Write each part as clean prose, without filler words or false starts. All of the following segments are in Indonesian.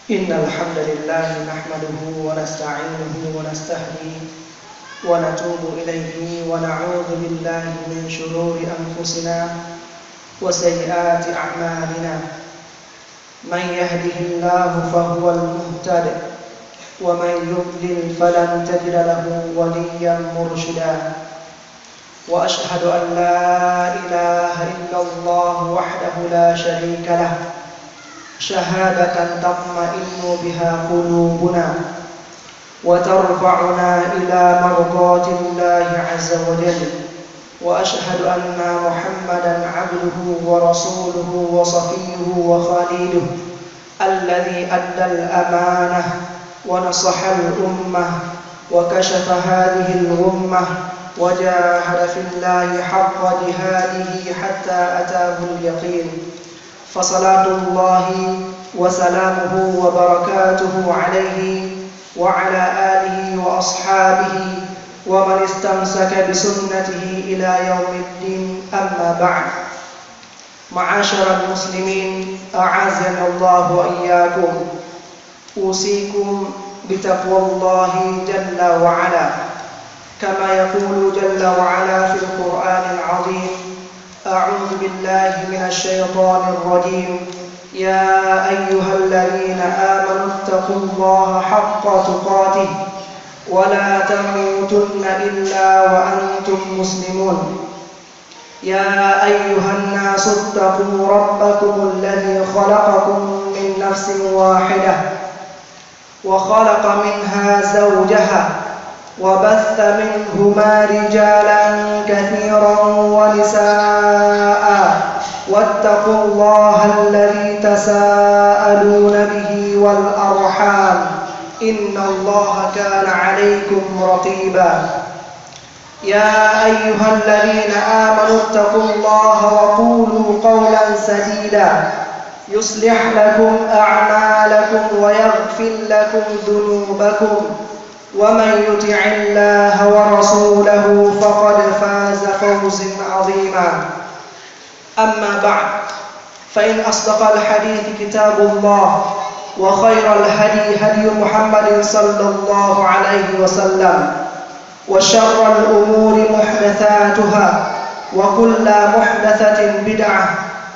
إن الحمد لله نحمده ونستعينه ونستهديه ونتوب إليه ونعوذ بالله من شرور أنفسنا وسيئات أعمالنا. من يهده الله فهو المهتد ومن يضلل فلن تجد له وليا مرشدا. وأشهد أن لا إله إلا الله وحده لا شريك له شهادة تطمئن بها قلوبنا وترفعنا إلى مرضاة الله عز وجل. وأشهد أن محمدا عبده ورسوله وصفيه وخليله الذي أدى الأمانة ونصح الأمة وكشف هذه الغمة وجاهد في الله حق جهاده حتى أتاه اليقين. فصلاة الله وسلامه وبركاته عليه وعلى آله وأصحابه ومن استمسك بسنته إلى يوم الدين. أما بعد، معاشر المسلمين أعزنا الله وإياكم، أوصيكم بتقوى الله جل وعلا كما يقول جل وعلا في القرآن العظيم: أعوذ بالله من الشيطان الرجيم. يا أيها الذين آمنوا اتقوا الله حق تقاته ولا تموتن إلا وأنتم مسلمون. يا أيها الناس اتقوا ربكم الذي خلقكم من نفس واحدة وخلق منها زوجها وبث منهما رجالا كثيرا ونساء واتقوا الله الذي تساءلون به والأرحام إن الله كان عليكم رقيبا. يا أيها الذين آمنوا اتقوا الله وقولوا قولا سديدا يصلح لكم أعمالكم ويغفر لكم ذنوبكم ومن يطع الله ورسوله فقد فاز فوزا عظيما. أما بعد، فإن أصدق الحديث كتاب الله وخير الهدي هدي محمد صلى الله عليه وسلم وشر الأمور محدثاتها وكل محدثة بدعة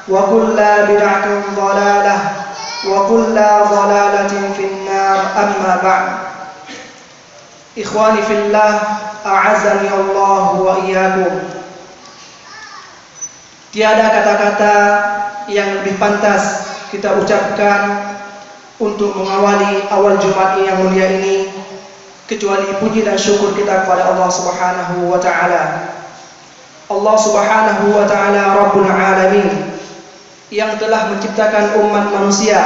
وكل بدعة ضلالة وكل ضلالة في النار. أما بعد، Ikhwani fillah, a'azani Allah wa iyyakum. Tiada kata-kata yang lebih pantas kita ucapkan untuk mengawali awal Jumat yang mulia ini kecuali puji dan syukur kita kepada Allah Subhanahu wa taala. Allah Subhanahu wa taala Rabbul Alamin yang telah menciptakan umat manusia,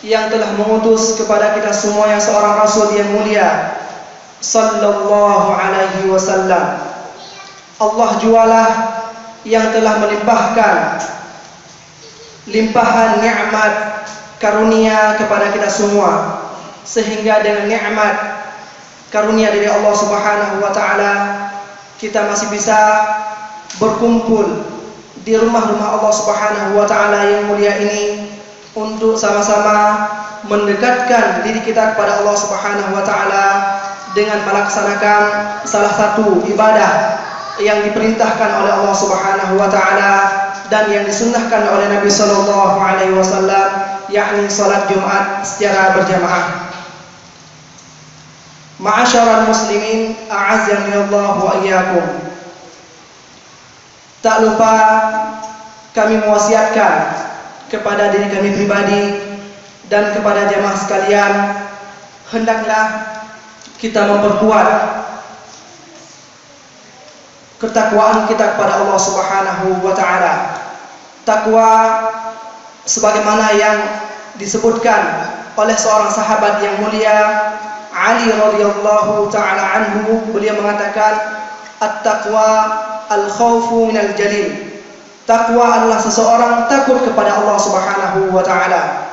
yang telah mengutus kepada kita semuanya seorang rasul yang mulia sallallahu alaihi wasallam. Allah jualah yang telah melimpahkan limpahan nikmat karunia kepada kita semua, sehingga dengan nikmat karunia dari Allah Subhanahu wa taala kita masih bisa berkumpul di rumah-rumah Allah Subhanahu wa taala yang mulia ini untuk sama-sama mendekatkan diri kita kepada Allah Subhanahu wa taala dengan melaksanakan salah satu ibadah yang diperintahkan oleh Allah Subhanahu wa taala dan yang disunnahkan oleh Nabi sallallahu alaihi wasallam, yakni salat Jumat secara berjamaah. Ma'asyaral muslimin, a'azzani Allah wa iyyakum. Tak lupa kami mewasiatkan kepada diri kami pribadi dan kepada jamaah sekalian, hendaklah kita memperkuat ketakwaan kita kepada Allah Subhanahu wa taala. Takwa sebagaimana yang disebutkan oleh seorang sahabat yang mulia, Ali radhiyallahu taala anhu, beliau mengatakan, at-taqwa al-khawfu minal jalil. Takwa adalah seseorang takut kepada Allah Subhanahu wa taala.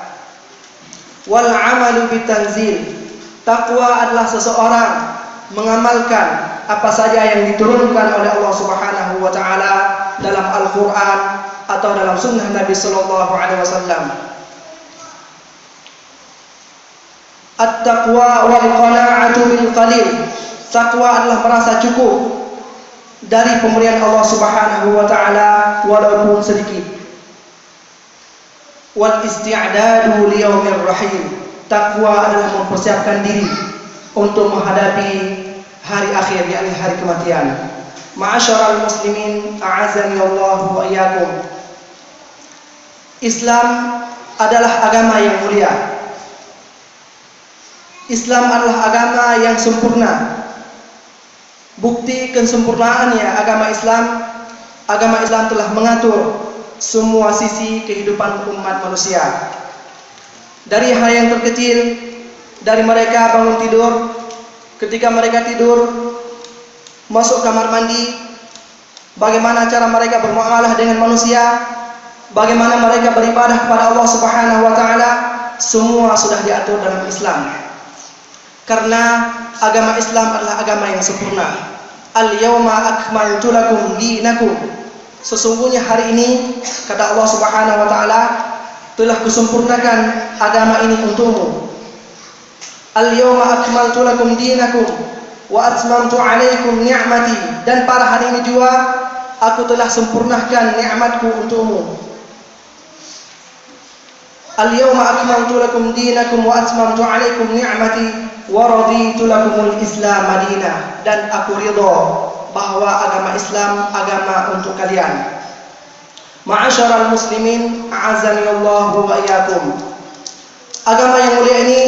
Wal 'amalu bitanzil. Takwa adalah seseorang mengamalkan apa saja yang diturunkan oleh Allah Subhanahu wa taala dalam Al-Qur'an atau dalam sunnah Nabi sallallahu alaihi wasallam. At-taqwa wal qana'atu bil qalil. Takwa adalah merasa cukup dari pemberian Allah Subhanahu wa taala walaupun sedikit. Wal isti'dadu li yaumir rahim. Takwa adalah mempersiapkan diri untuk menghadapi hari akhir, yakni hari kematian. Ma'asyiral muslimin, a'azzani Allah wa iyyakum. Islam adalah agama yang mulia. Islam adalah agama yang sempurna. Bukti kesempurnaannya agama Islam telah mengatur semua sisi kehidupan umat manusia. Dari hal yang terkecil, dari mereka bangun tidur, ketika mereka tidur, masuk kamar mandi, bagaimana cara mereka bermuamalah dengan manusia, bagaimana mereka beribadah kepada Allah Subhanahu wa taala, semua sudah diatur dalam Islam. Karena agama Islam adalah agama yang sempurna. Al-yawma akmaltu lakum dinakum. Sesungguhnya hari ini, kata Allah Subhanahu wa taala, telah kusempurnakan agama ini untukmu. Al-yawma akmaltu lakum dinakum wa atmamtu 'alaikum ni'mati. Dan pada hari ini juga aku telah sempurnakan nikmatku untukmu. Al-yawma akmaltu lakum dinakum wa atmamtu 'alaikum ni'mati wa raditu lakumul Islam madinah. Dan aku ridha bahwa agama Islam agama untuk kalian. Ma'asyiral muslimin, a'azzani Allah wa iyyakum. Agama yang mulia ini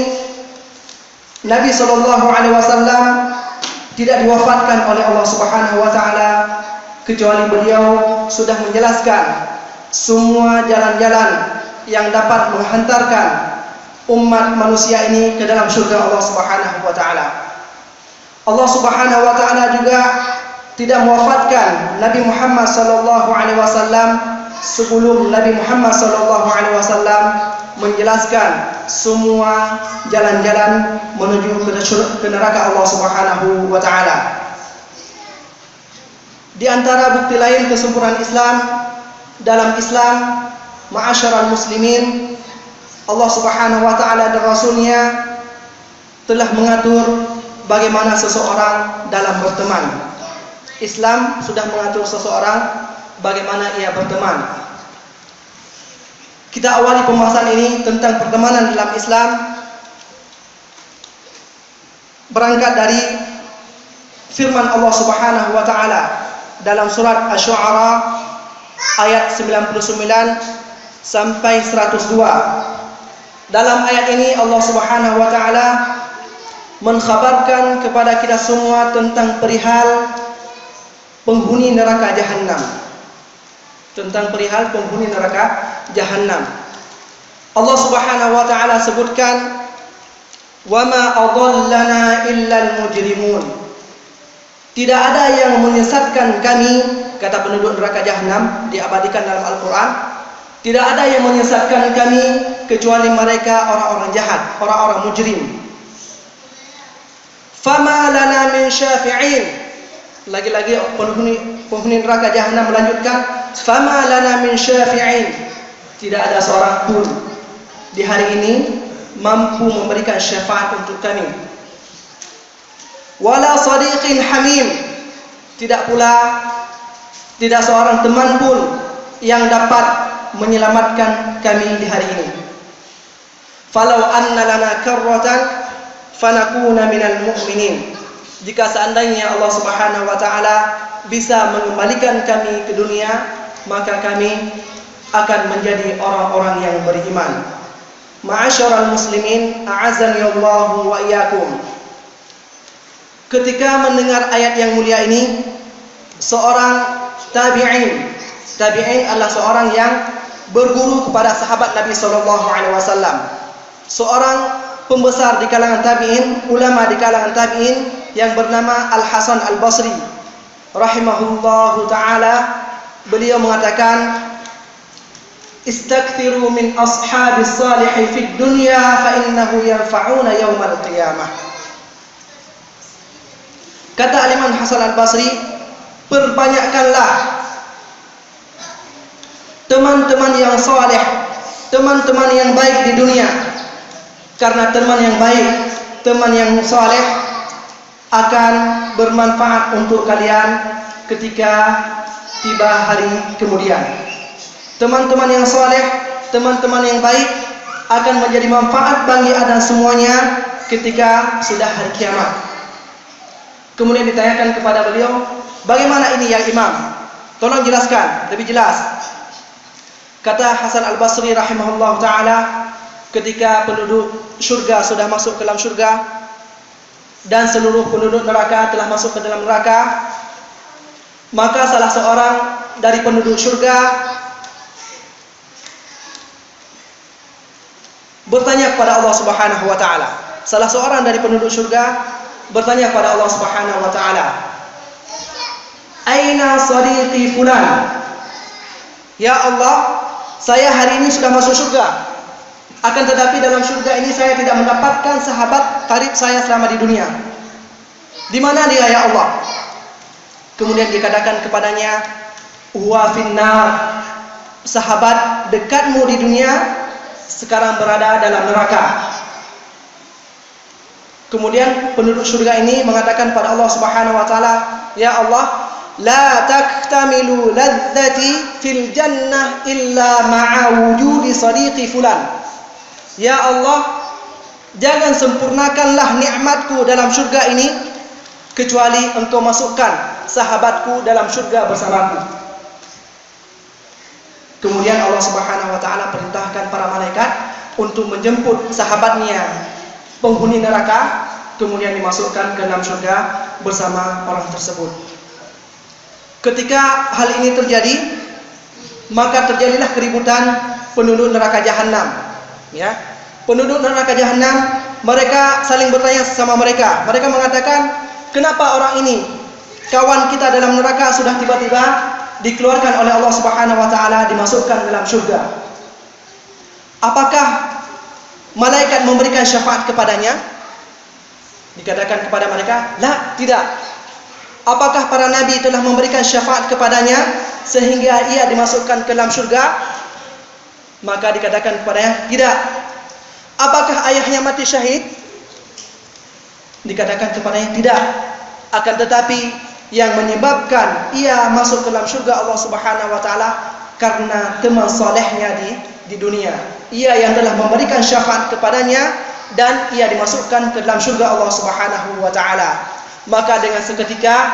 Nabi sallallahu alaihi wasallam tidak diwafatkan oleh Allah Subhanahu wa taala kecuali beliau sudah menjelaskan semua jalan-jalan yang dapat menghantarkan umat manusia ini ke dalam surga Allah Subhanahu wa taala. Allah Subhanahu wa taala juga tidak mewafatkan Nabi Muhammad sallallahu alaihi wasallam sebelum Nabi Muhammad sallallahu alaihi wasallam menjelaskan semua jalan-jalan menuju ke neraka Allah Subhanahu wa taala. Di antara bukti lain kesempurnaan Islam, dalam Islam, ma'asyiral muslimin, Allah Subhanahu wa taala dan Rasulnya telah mengatur bagaimana seseorang dalam berteman. Islam sudah mengatur seseorang bagaimana ia berteman. Kita awali pembahasan ini tentang pertemanan dalam Islam berangkat dari firman Allah Subhanahu wa taala dalam surat Asy-Syu'ara ayat 99 sampai 102. Dalam ayat ini Allah Subhanahu wa taala mengkhabarkan kepada kita semua tentang perihal penghuni neraka Jahannam. Tentang perihal penghuni neraka Jahannam. Allah Subhanahu wa taala sebutkan, "Wa ma adallana illal mujrimun." Tidak ada yang menyesatkan kami, kata penduduk neraka Jahannam, diabadikan dalam Al-Qur'an. Tidak ada yang menyesatkan kami kecuali mereka orang-orang jahat, orang-orang mujrim. Fama lana min syafi'in. Lagi-lagi penghuni neraka Jahannam melanjutkan, fama lana min syafi'in. Tidak ada seorang pun di hari ini mampu memberikan syafaat untuk kami. Wala sadiqin hamim. Tidak seorang teman pun yang dapat menyelamatkan kami di hari ini. Falau anna lana karratan fanakuna minal mu'minin. Jika seandainya Allah Subhanahu wa taala bisa mengembalikan kami ke dunia, maka kami akan menjadi orang-orang yang beriman. Ma'asyiral muslimin, a'azzani Allah wa iyyakum. Ketika mendengar ayat yang mulia ini, seorang tabi'in adalah seorang yang berguru kepada sahabat Nabi sallallahu alaihi wasallam. Seorang pembesar di kalangan tabi'in, ulama di kalangan tabi'in yang bernama Al-Hasan Al-Basri rahimahullahu taala, beliau mengatakan, "Istakthiru min ashabis salihi fid dunya fa innahu yanfa'una yaumal qiyamah." Kata Al-Imam Hasan Al-Basri, perbanyakkanlah teman-teman yang saleh, teman-teman yang baik di dunia. Karena teman yang baik, teman yang saleh akan bermanfaat untuk kalian ketika tiba hari kemudian. Teman-teman yang saleh, teman-teman yang baik akan menjadi manfaat bagi Anda semuanya ketika sudah hari kiamat. Kemudian ditanyakan kepada beliau, bagaimana ini ya Imam? Tolong jelaskan lebih jelas. Kata Hasan Al-Basri rahimahullah ta'ala, ketika penduduk syurga sudah masuk ke dalam syurga dan seluruh penduduk neraka telah masuk ke dalam neraka, maka salah seorang dari penduduk syurga bertanya kepada Allah Subhanahu wa taala. Salah seorang dari penduduk syurga bertanya kepada Allah Subhanahu wa taala, "Aina sadiqi fulan?" Ya Allah, saya hari ini sudah masuk syurga. Akan tetapi dalam syurga ini saya tidak mendapatkan sahabat karib saya selama di dunia. Di mana dia ya Allah? Kemudian dikatakan kepadanya, "Huwa finnar." Sahabat dekatmu di dunia sekarang berada dalam neraka. Kemudian penduduk syurga ini mengatakan pada Allah Subhanahu wa taala, "Ya Allah, la taktamilu ladzati fil jannah illa ma'a wujudi sadiqi fulan." Ya Allah, jangan sempurnakanlah nikmatku dalam syurga ini kecuali Engkau masukkan sahabatku dalam syurga bersamaku. Kemudian Allah Subhanahu wa taala perintahkan para malaikat untuk menjemput sahabatnya penghuni neraka, kemudian dimasukkan ke dalam syurga bersama orang tersebut. Ketika hal ini terjadi, maka terjadilah keributan penduduk neraka jahanam. Ya, penduduk neraka jahanam mereka saling bertanya sesama mereka. Mereka mengatakan, kenapa orang ini, kawan kita dalam neraka, sudah tiba-tiba dikeluarkan oleh Allah Subhanahu wa taala, dimasukkan dalam surga? Apakah malaikat memberikan syafaat kepadanya? Dikatakan kepada mereka, la, tidak. Apakah para nabi telah memberikan syafaat kepadanya sehingga ia dimasukkan ke dalam surga? Maka dikatakan kepadanya, tidak. Apakah ayahnya mati syahid? Dikatakan kepadanya, tidak. Akan tetapi yang menyebabkan ia masuk ke dalam surga Allah Subhanahu wa taala karena teman salehnya di dunia. Ia yang telah memberikan syafaat kepadanya dan ia dimasukkan ke dalam surga Allah Subhanahu wa taala. Maka dengan seketika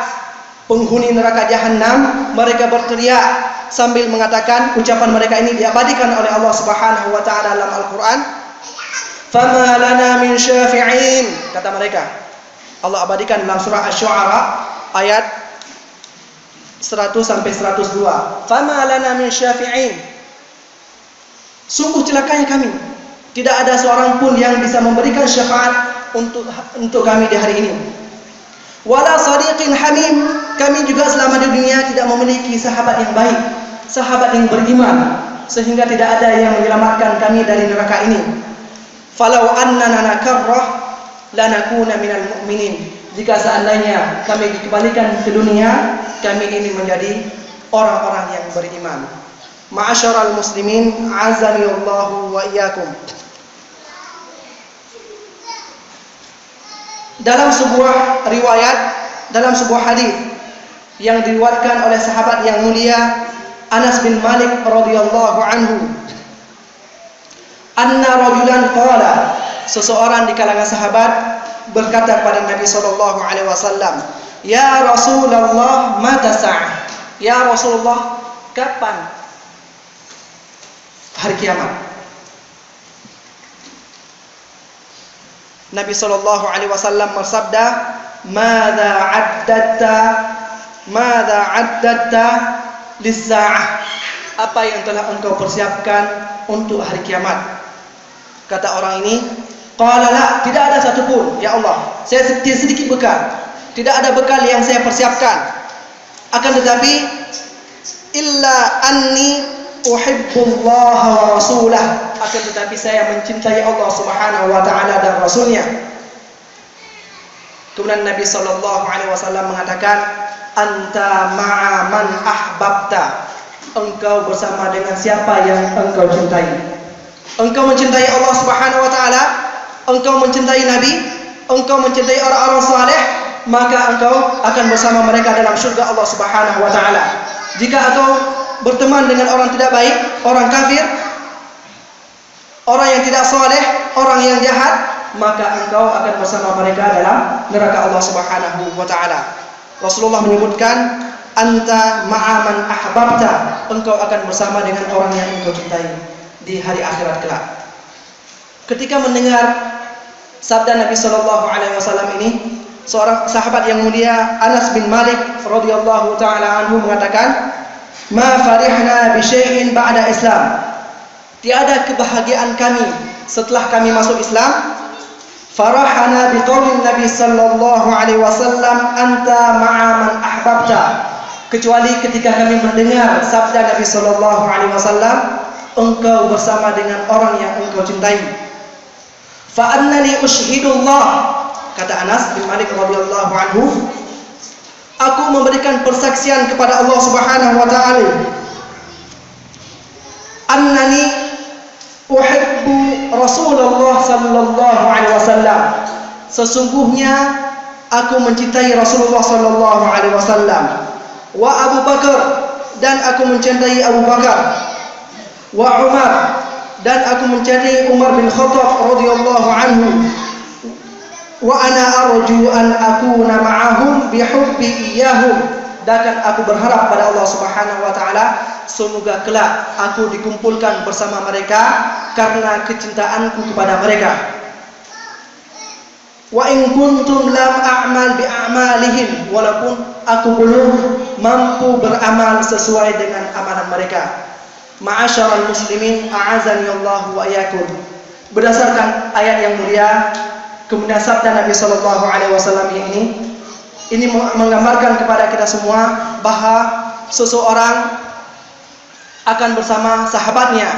penghuni neraka jahanam mereka berteriak sambil mengatakan, ucapan mereka ini diabadikan oleh Allah Subhanahu wa taala dalam Al-Qur'an, "Fama lana min syafi'in." Kata mereka, Allah abadikan dalam surah Asy-Syu'ara ayat 100 sampai 102. "Fama lana min syafi'in." Sungguh celakanya kami, tidak ada seorang pun yang bisa memberikan syafaat untuk kami di hari ini. Wala sadiqin hamim, kami juga selama di dunia tidak memiliki sahabat yang baik, sahabat yang beriman, sehingga tidak ada yang menyelamatkan kami dari neraka ini. Falau annana nakarrah lanakuna minal mu'minin. Jika seandainya kami dikembalikan ke dunia, kami ini menjadi orang-orang yang beriman. Ma'asyaral muslimin, azanillahu wa iyyakum. Dalam sebuah riwayat, dalam sebuah hadis yang diriwayatkan oleh sahabat yang mulia Anas bin Malik radhiyallahu anhu, anna rajulan qala, seseorang di kalangan sahabat berkata kepada Nabi sallallahu alaihi wasallam, "Ya Rasulullah, mata sa'ah?" Ya Rasulullah, kapan hari kiamat? Nabi sallallahu alaihi wasallam bersabda, "Madza addatta lis-sa'ah?" Apa yang telah engkau persiapkan untuk hari kiamat? Kata orang ini, qala la, tidak ada satupun ya Allah. Saya sedikit bekal. Tidak ada bekal yang saya persiapkan. Akan tetapi illa anni uhibbullaha wa rasulah, akan tetapi saya mencintai Allah Subhanahu wa taala dan rasulnya. Kemudian Nabi sallallahu alaihi wasallam mengatakan, anta ma'a man ahbabta, engkau bersama dengan siapa yang engkau cintai. Engkau mencintai Allah Subhanahu wa taala, engkau mencintai Nabi, engkau mencintai orang-orang saleh, maka engkau akan bersama mereka dalam surga Allah Subhanahu wa taala. Jika engkau berteman dengan orang tidak baik, orang kafir, orang yang tidak saleh, orang yang jahat, maka engkau akan bersama mereka dalam neraka Allah Subhanahu wa taala. Rasulullah menyebutkan, anta ma'aman ahbabta, engkau akan bersama dengan orang yang engkau cintai di hari akhirat kelak. Ketika mendengar sabda Nabi sallallahu alaihi wasallam ini, seorang sahabat yang mulia Anas bin Malik radhiyallahu taala anhu mengatakan, "Ma farihna bi syai'in ba'da Islam." Tiada kebahagiaan kami setelah kami masuk Islam. Farahana bi qaulin Nabi sallallahu alaihi wasallam, "Anta ma'a man ahbabta." Kecuali ketika kami mendengar sabda Nabi sallallahu alaihi wasallam, engkau bersama dengan orang yang engkau cintai. Fa annani ushhidullah, kata Anas bin Malik radhiyallahu anhu, aku memberikan persaksian kepada Allah Subhanahu wa taala, annani uhibbu Rasulullah sallallahu alaihi wasallam, sesungguhnya aku mencintai Rasulullah sallallahu alaihi wasallam, wa Abu Bakar, dan aku mencintai Abu Bakar, wa Umar, dan aku mencintai Umar bin Khattab radhiyallahu anhu, wa ana arju an akuna ma'ahum bihubbi iyyahum, dan aku berharap pada Allah Subhanahu wa taala semoga kelak aku dikumpulkan bersama mereka karena kecintaanku kepada mereka. Wa in kuntum lam a'mal bi a'malihim, walaupun aku belum mampu beramal sesuai dengan amalan mereka. Ma'asyaral muslimin, a'azani Allah wa iyyakum. Berdasarkan ayat yang mulia, kemudian sabda Nabi sallallahu alaihi wasallam ini menggambarkan kepada kita semua bahwa seseorang akan bersama sahabatnya,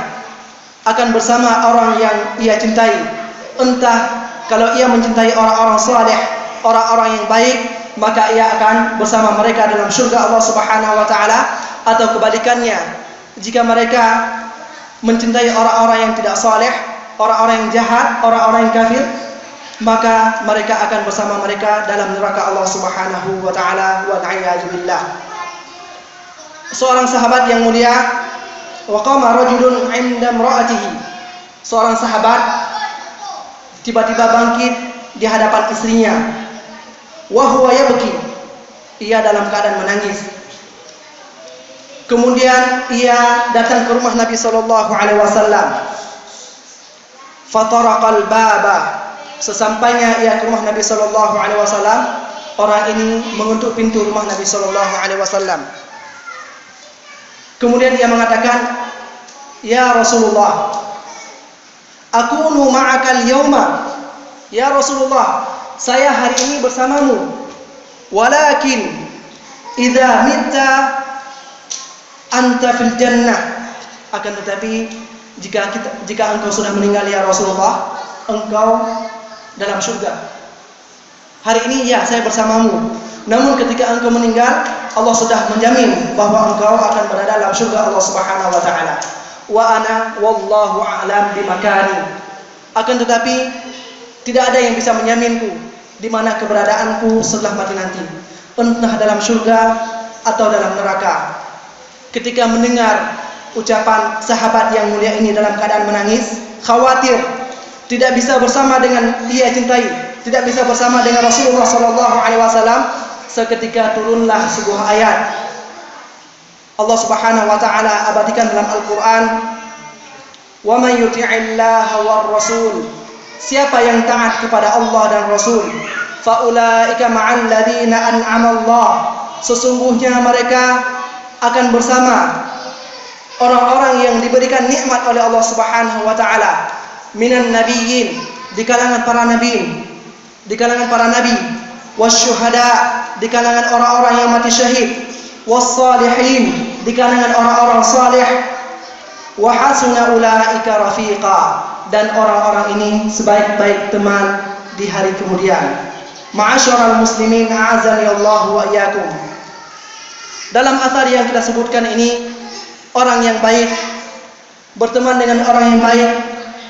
akan bersama orang yang ia cintai. Entah kalau ia mencintai orang-orang saleh, orang-orang yang baik, maka ia akan bersama mereka dalam surga Allah Subhanahu wa taala, atau kebalikannya, jika mereka mencintai orang-orang yang tidak saleh, orang-orang yang jahat, orang-orang yang kafir, maka mereka akan bersama mereka dalam neraka Allah Subhanahu wa taala, wa na'iyadu billah. Seorang sahabat yang mulia, wa qama rajulun 'inda imra'atihi, seorang sahabat tiba-tiba bangkit di hadapan istrinya, wa huwa yabki, ia dalam keadaan menangis. Kemudian ia datang ke rumah Nabi sallallahu alaihi wasallam. Fataraqal baba, sesampainya ia ke rumah Nabi sallallahu alaihi wasallam, orang ini mengetuk pintu rumah Nabi sallallahu alaihi wasallam. Kemudian ia mengatakan, "Ya Rasulullah, akunu ma'akal yauma." Ya Rasulullah, saya hari ini bersamamu. Walakin idza mitta anta fil jannah. Akan tetapi jika engkau sudah meninggal ya Rasulullah, engkau dalam surga. Hari ini ya saya bersamamu, namun ketika engkau meninggal, Allah sudah menjamin bahwa engkau akan berada dalam surga Allah Subhanahu wa taala. Wa ana wallahu a'lam bimakani. Akan tetapi tidak ada yang bisa menyaminku di mana keberadaanku setelah mati nanti, entah dalam surga atau dalam neraka. Ketika mendengar ucapan sahabat yang mulia ini dalam keadaan menangis, khawatir tidak bisa bersama dengan dia cintai, tidak bisa bersama dengan Rasulullah sallallahu alaihi wasallam, seketika turunlah sebuah ayat. Allah Subhanahu wa taala abadikan dalam Al-Qur'an, "Wa may yuti'illaha war rasul." Siapa yang taat kepada Allah dan Rasul, fa ulaika ma'al ladzina an'ama Allah, sesungguhnya mereka akan bersama orang-orang yang diberikan nikmat oleh Allah Subhanahu wa taala, minan nabiyyin, di kalangan para nabi, wasyuhada, di kalangan orang-orang yang mati syahid, wassalihin, di kalangan orang-orang saleh, wa hasuna ulaika rafiqa, dan orang-orang ini sebaik-baik teman di hari kemudian. Ma'asyaral muslimin, a'azani Allah wa iyyakum. Dalam athar yang kita sebutkan ini, orang yang baik berteman dengan orang yang baik,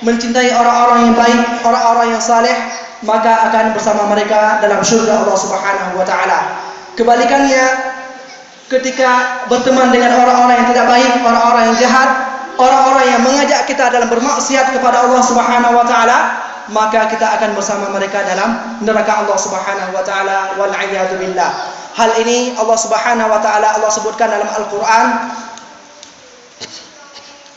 mencintai orang-orang yang baik, orang-orang yang saleh, maka akan bersama mereka dalam surga Allah Subhanahu wa taala. Kebalikannya, ketika berteman dengan orang-orang yang tidak baik, orang-orang yang jahat, orang-orang yang mengajak kita dalam bermaksiat kepada Allah Subhanahu wa taala, maka kita akan bersama mereka dalam neraka Allah Subhanahu wa taala, wal a'yadu billah. Hal ini Allah Subhanahu wa taala Allah sebutkan dalam Al-Qur'an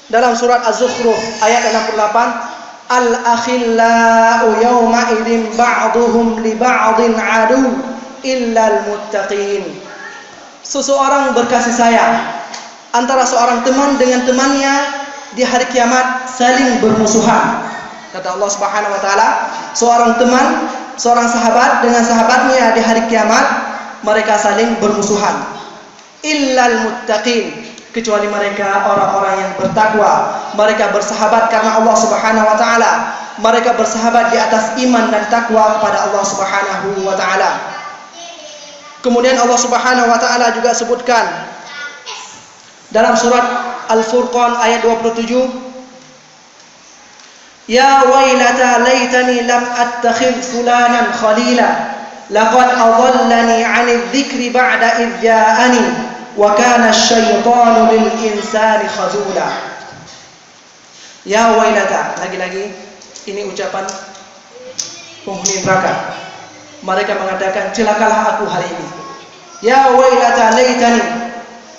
dalam surat Az-Zukhruf ayat 68, al-akhillau yawma idzin ba'duhum li ba'din adu illal muttaqin. Seseorang berkasih sayang antara seorang teman dengan temannya di hari kiamat saling bermusuhan. Kata Allah Subhanahu wa taala, seorang teman, seorang sahabat dengan sahabatnya di hari kiamat mereka saling bermusuhan. Illal muttaqin, kecuali mereka orang-orang yang bertakwa. Mereka bersahabat karena Allah Subhanahu wa taala. Mereka bersahabat di atas iman dan takwa kepada Allah Subhanahu wa taala. Kemudian Allah Subhanahu wa taala juga sebutkan dalam surat Al-Furqan ayat 27, ya wailata laitani lam attakhidh fulanan khalila laqad adallani 'anil dzikri ba'da idh ja'ani wa kana asy-syaitanu lil insani khazula. Ya wailata, lagi-lagi ini ucapan penghuni neraka. Mereka mengatakan, celakalah aku hari ini. Ya wailata laitani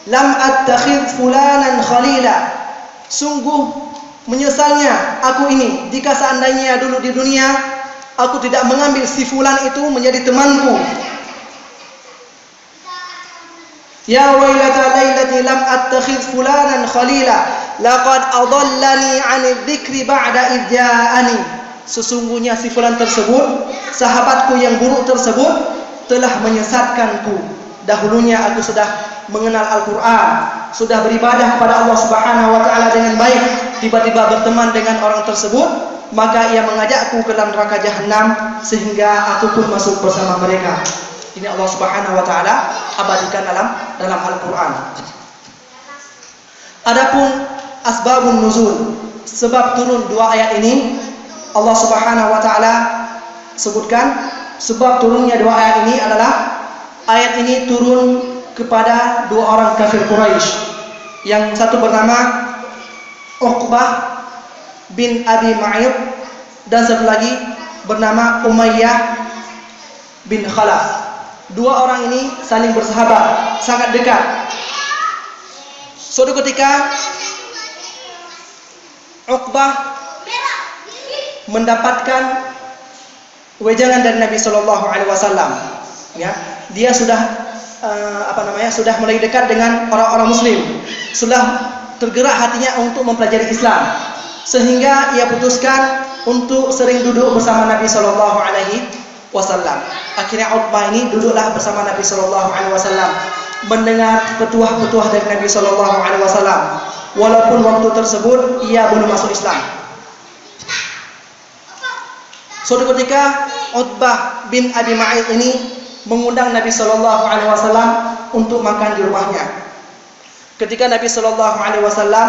lam attakhidh fulanan khalila. Sungguh menyesalnya aku ini jika seandainya dulu di dunia aku tidak mengambil si fulan itu menjadi temanku. Ya wailata lailati lam attakhidh fulanan khalila laqad adallani 'anil dzikri ba'da idh ja'ani. Sesungguhnya si fulan tersebut, sahabatku yang buruk tersebut, telah menyesatkanku. Dahulunya aku sudah mengenal Al-Quran, sudah beribadah kepada Allah Subhanahu wa taala dengan baik, tiba-tiba berteman dengan orang tersebut, maka ia mengajakku ke dalam neraka jahanam sehingga aku pun masuk bersama mereka. Ini Allah Subhanahu wa taala abadikan dalam Al-Quran. Adapun asbabun nuzul, sebab turun dua ayat ini, Allah Subhanahu wa taala sebutkan sebab turunnya dua ayat ini adalah ayat ini turun kepada dua orang kafir Quraisy. Yang satu bernama Uqbah bin Abi Mu'ayth dan satu lagi bernama Umayyah bin Khalaf. Dua orang ini saling bersahabat, sangat dekat. Suatu ketika Uqbah mendapatkan wejangan dari Nabi Shallallahu Alaihi Wasallam. Ya, dia sudah sudah mulai dekat dengan orang-orang Muslim, sudah tergerak hatinya untuk mempelajari Islam, sehingga ia putuskan untuk sering duduk bersama Nabi Shallallahu Alaihi Wasallam. Akhirnya Uqbah ini duduklah bersama Nabi Shallallahu Alaihi Wasallam, mendengar petuah-petuah dari Nabi Shallallahu Alaihi Wasallam. Walaupun waktu tersebut ia belum masuk Islam. Suatu ketika Uqbah bin Abi Mu'ayth ini mengundang Nabi Shallallahu Alaihi Wasallam untuk makan di rumahnya. Ketika Nabi Shallallahu Alaihi Wasallam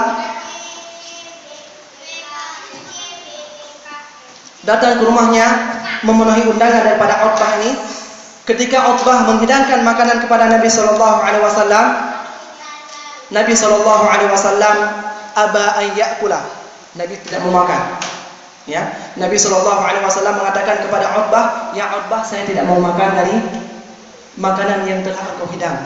datang ke rumahnya memenuhi undangan daripada Uqbah ini, ketika Uqbah menghidangkan makanan kepada Nabi Shallallahu Alaihi Wasallam, Nabi Shallallahu Alaihi Wasallam aba an ya'kula, Nabi tidak mau makan. Ya, Nabi Shallallahu Alaihi Wasallam mengatakan kepada Uqbah, ya Uqbah, saya tidak mau makan dari makanan yang telah engkau hidang.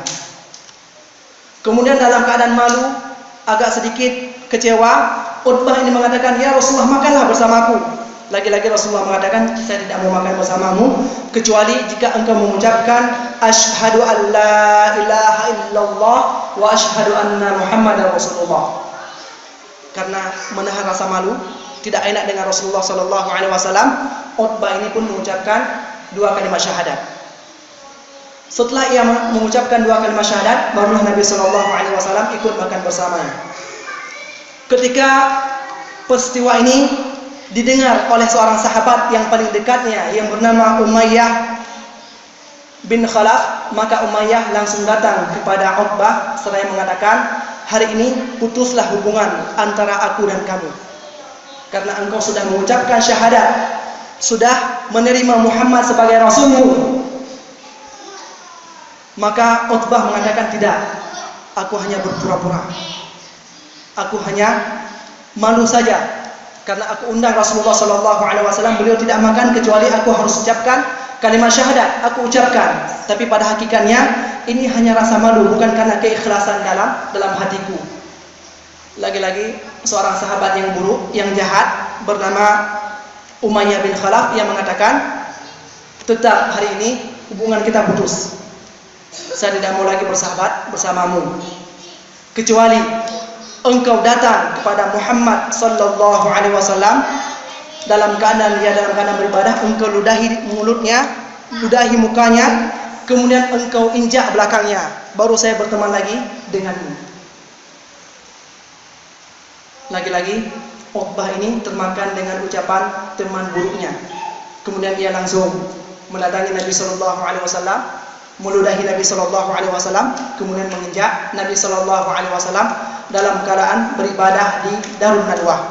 Kemudian dalam keadaan malu, agak sedikit kecewa, Uqbah ini mengatakan, ya Rasulullah, makanlah bersamaku. Lagi-lagi Rasulullah mengatakan, saya tidak mau makan bersamamu kecuali jika engkau mengucapkan asyhadu an la ilaha illallah wa asyhadu anna Muhammadar Rasulullah. Karena menahan rasa malu, tidak enak dengan Rasulullah Sallallahu Alaihi Wasallam, Uqbah ini pun mengucapkan dua kalimat syahadat. Setelah ia mengucapkan dua kalimat syahadat, barulah Nabi Sallallahu Alaihi Wasallam ikut makan bersamanya. Ketika peristiwa ini didengar oleh seorang sahabat yang paling dekatnya yang bernama Umayyah bin Khalaf, maka Umayyah langsung datang kepada Uqbah seraya mengatakan, hari ini putuslah hubungan antara aku dan kamu. karena engkau sudah mengucapkan syahadat, sudah menerima Muhammad sebagai Rasulmu. Maka Utbah mengatakan, tidak, aku hanya berpura-pura, aku hanya malu saja, karena aku undang Rasulullah SAW, beliau tidak makan kecuali aku harus ucapkan kalimat syahadat, aku ucapkan. Tapi pada hakikatnya ini hanya rasa malu, bukan karena keikhlasan dalam hatiku. Lagi-lagi seorang sahabat yang buruk, yang jahat, bernama Umayyah bin Khalaf, yang mengatakan, tetap hari ini hubungan kita putus. Saya tidak mau lagi bersahabat bersamamu, kecuali engkau datang kepada Muhammad sallallahu alaihi wasallam dalam keadaan beribadah, engkau ludahi mulutnya, ludahi mukanya, kemudian engkau injak belakangnya, baru saya berteman lagi denganmu. Lagi-lagi Utbah ini termakan dengan ucapan teman buruknya. Kemudian dia langsung mendatangi Nabi sallallahu alaihi wasallam, meludahi Nabi sallallahu alaihi wasallam, kemudian menginjak Nabi sallallahu alaihi wasallam dalam keadaan beribadah di Darun Nadwah.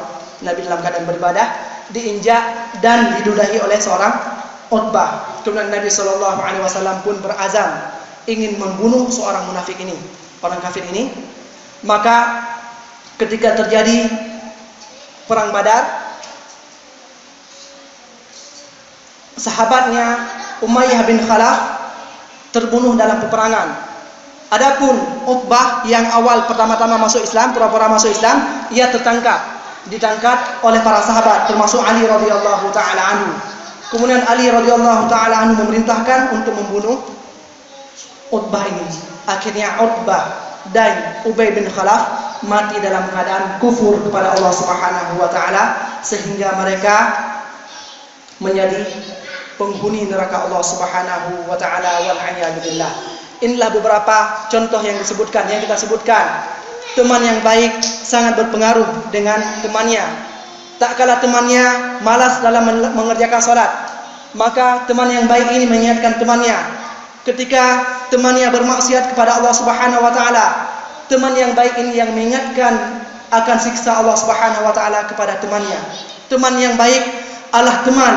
Nabi dalam keadaan beribadah diinjak dan diludahi oleh seorang Utbah. Kemudian Nabi sallallahu alaihi wasallam pun berazam ingin membunuh seorang munafik ini, orang kafir ini. Maka ketika terjadi perang Badar, sahabatnya Umayyah bin Khalaf terbunuh dalam peperangan. Adapun Utbah yang awal pertama-tama masuk Islam, pura-pura masuk Islam, ia ditangkap oleh para sahabat, termasuk Ali radhiyallahu taala anhu. Kemudian Ali radhiyallahu taala anhu memerintahkan untuk membunuh Utbah ini. Akhirnya Utbah dan Ubay bin Khalaf mati dalam keadaan kufur kepada Allah Subhanahu wa taala, sehingga mereka menjadi penghuni neraka Allah Subhanahu wa taala, wal a'yadu billah. Inilah beberapa contoh yang kita sebutkan. Teman yang baik sangat berpengaruh dengan temannya. Tak kala temannya malas dalam mengerjakan salat, maka teman yang baik ini mengingatkan temannya. Ketika temannya bermaksiat kepada Allah Subhanahu wa taala, teman yang baik ini yang mengingatkan akan siksa Allah Subhanahu wa taala kepada temannya. Teman yang baik adalah teman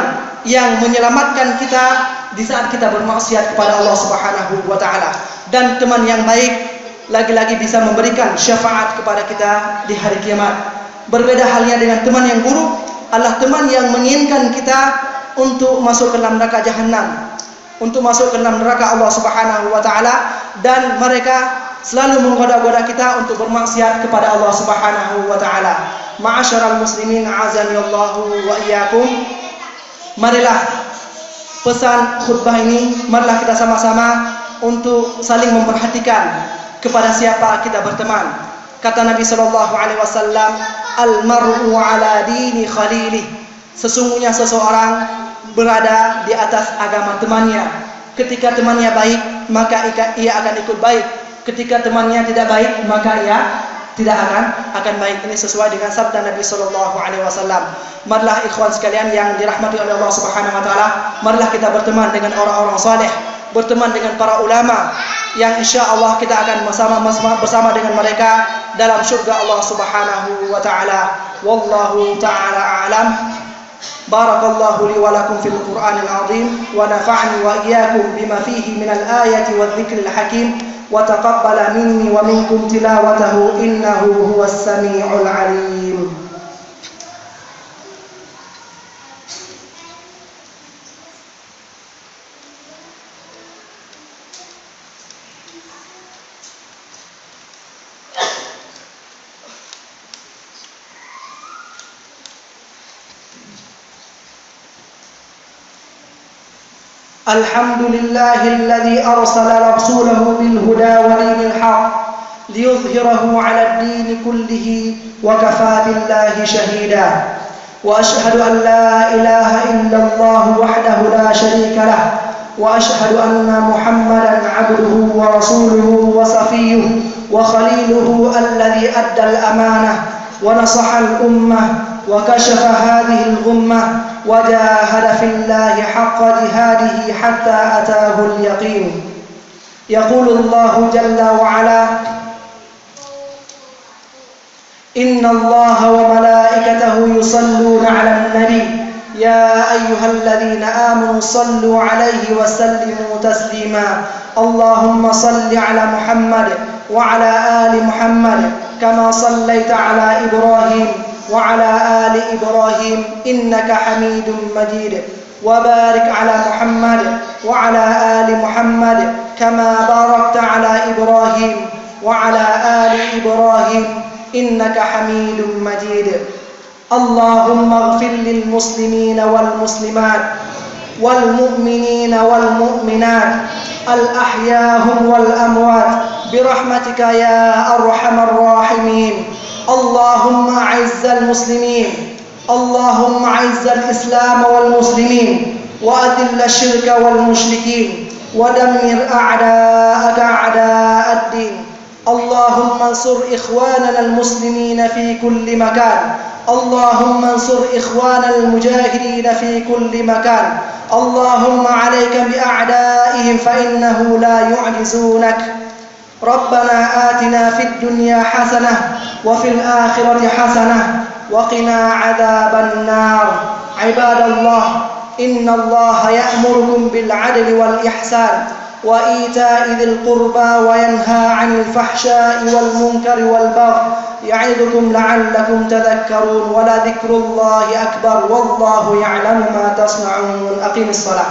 yang menyelamatkan kita di saat kita bermaksiat kepada Allah Subhanahu wa taala. Dan teman yang baik lagi-lagi bisa memberikan syafaat kepada kita di hari kiamat. Berbeda halnya dengan teman yang buruk, adalah teman yang menginginkan kita untuk masuk ke dalam neraka jahanam, untuk masuk ke dalam neraka Allah Subhanahu wa taala, dan mereka selalu menggoda-goda kita untuk bermaksiat kepada Allah Subhanahu wa taala. Ma'asyiral muslimin, azani Allahu wa iyyakum. Marilah pesan khutbah ini, marilah kita sama-sama untuk saling memperhatikan kepada siapa kita berteman. Kata Nabi sallallahu alaihi wasallam, al-mar'u ala dini khalilih. Sesungguhnya seseorang berada di atas agama temannya. Ketika temannya baik, maka ia akan ikut baik. Ketika temannya tidak baik, maka ia tidak akan baik. Ini sesuai dengan sabda Nabi sallallahu alaihi wasallam. Marilah ikhwan sekalian yang dirahmati oleh Allah Subhanahu wa taala, marilah kita berteman dengan orang-orang saleh, berteman dengan para ulama yang insyaallah kita akan bersama dengan mereka dalam surga Allah Subhanahu wa taala. Wallahu taala a'lam. Barakallahu li wa lakum fil Qur'anil azim wa nafa'ani wa iyyakum bima fihi minal ayati wadh-dhikril hakim wa taqabbala minni wa minkum tilawatahu innahu huwas samiul alim. الحمد لله الذي أرسل رسوله بالهدى ودين الحق ليظهره على الدين كله وكفى بالله شهيدا وأشهد أن لا إله إلا الله وحده لا شريك له وأشهد أن محمدا عبده ورسوله وصفيه وخليله الذي أدى الأمانة ونصح الأمة وكشف هذه الغمة وجاهد في الله حق جهاده حتى أتاه اليقين. يقول الله جل وعلا: إن الله وملائكته يصلون على النبي يا أيها الذين آمنوا صلوا عليه وسلموا تسليما اللهم صل على محمد وعلى آل محمد كما صليت على إبراهيم وعلى آل إبراهيم إنك حميد مجيد وبارك على محمد وعلى آل محمد كما باركت على إبراهيم وعلى آل إبراهيم إنك حميد مجيد اللهم اغفر للمسلمين والمسلمات والمؤمنين والمؤمنات الأحياء والأموات برحمتك يا أرحم الراحمين اللهم أعز المسلمين اللهم أعز الإسلام والمسلمين وأذل الشرك والمشركين ودمر أعداءك أعداء الدين اللهم انصر إخواننا المسلمين في كل مكان اللهم انصر إخواننا المجاهدين في كل مكان اللهم عليك بأعدائهم فإنه لا يعجزونك ربنا آتنا في الدنيا حسنة وفي الآخرة حسنة وقنا عذاب النار عباد الله إن الله يأمركم بالعدل والإحسان وإيتاء ذي القربى وينهى عن الفحشاء والمنكر والبغي يعظكم لعلكم تذكرون ولذكر الله أكبر والله يعلم ما تصنعون أقم الصلاة